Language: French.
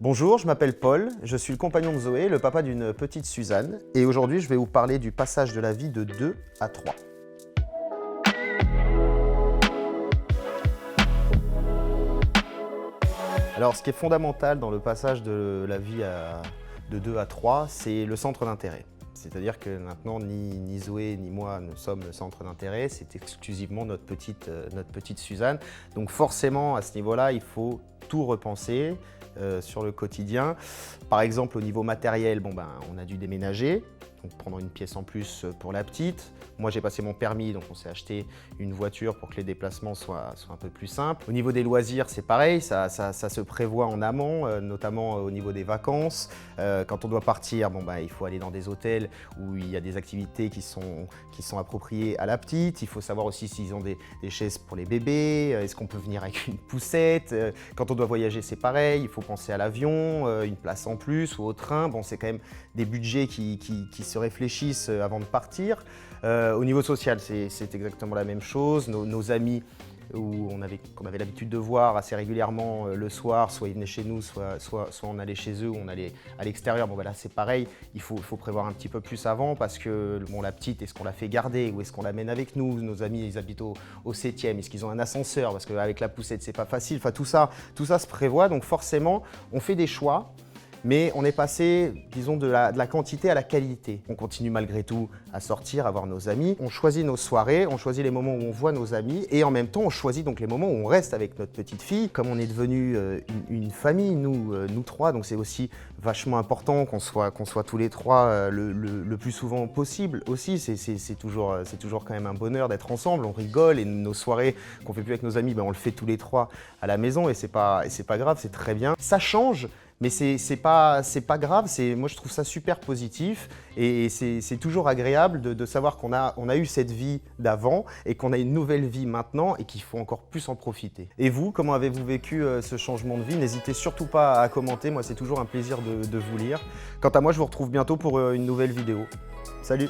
Bonjour, je m'appelle Paul, je suis le compagnon de Zoé, le papa d'une petite Suzanne, et aujourd'hui je vais vous parler du passage de la vie de 2 à 3. Alors ce qui est fondamental dans le passage de la vie de 2 à 3, c'est le centre d'intérêt. C'est-à-dire que maintenant, ni Zoé ni moi ne sommes le centre d'intérêt, c'est exclusivement notre petite Suzanne. Donc forcément, à ce niveau-là, il faut tout repenser sur le quotidien. Par exemple, au niveau matériel, on a dû déménager, donc prendre une pièce en plus pour la petite. Moi, j'ai passé mon permis, donc on s'est acheté une voiture pour que les déplacements soient un peu plus simples. Au niveau des loisirs, c'est pareil, ça se prévoit en amont, notamment au niveau des vacances. Quand on doit partir, il faut aller dans des hôtels où il y a des activités qui sont appropriées à la petite. Il faut savoir aussi s'ils ont des chaises pour les bébés, est-ce qu'on peut venir avec une poussette. Quand on doit voyager, c'est pareil, il faut penser à l'avion, une place en plus ou au train. Bon, c'est quand même des budgets qui se réfléchissent avant de partir. Au niveau social, c'est exactement la même chose. Nos amis qu'on avait l'habitude de voir assez régulièrement le soir, soit ils venaient chez nous, soit on allait chez eux, ou on allait à l'extérieur. Là c'est pareil, il faut prévoir un petit peu plus avant parce que la petite, est-ce qu'on la fait garder ou est-ce qu'on l'amène avec nous? Nos amis, ils habitent au 7e, est-ce qu'ils ont un ascenseur? Parce qu'avec la poussette, c'est pas facile. Enfin, tout ça se prévoit, donc forcément, on fait des choix. Mais on est passé, disons, de la quantité à la qualité. On continue malgré tout à sortir, à voir nos amis. On choisit nos soirées, on choisit les moments où on voit nos amis et en même temps, on choisit donc les moments où on reste avec notre petite fille. Comme on est devenu une famille, nous trois, donc c'est aussi vachement important qu'on soit tous les trois le plus souvent possible aussi. C'est toujours quand même un bonheur d'être ensemble, on rigole et nos soirées qu'on fait plus avec nos amis, on le fait tous les trois à la maison et c'est pas grave, c'est très bien. Ça change. Mais c'est pas grave, moi je trouve ça super positif et c'est toujours agréable de savoir qu'on a eu cette vie d'avant et qu'on a une nouvelle vie maintenant et qu'il faut encore plus en profiter. Et vous, comment avez-vous vécu ce changement de vie? N'hésitez surtout pas à commenter, moi c'est toujours un plaisir de vous lire. Quant à moi, je vous retrouve bientôt pour une nouvelle vidéo. Salut!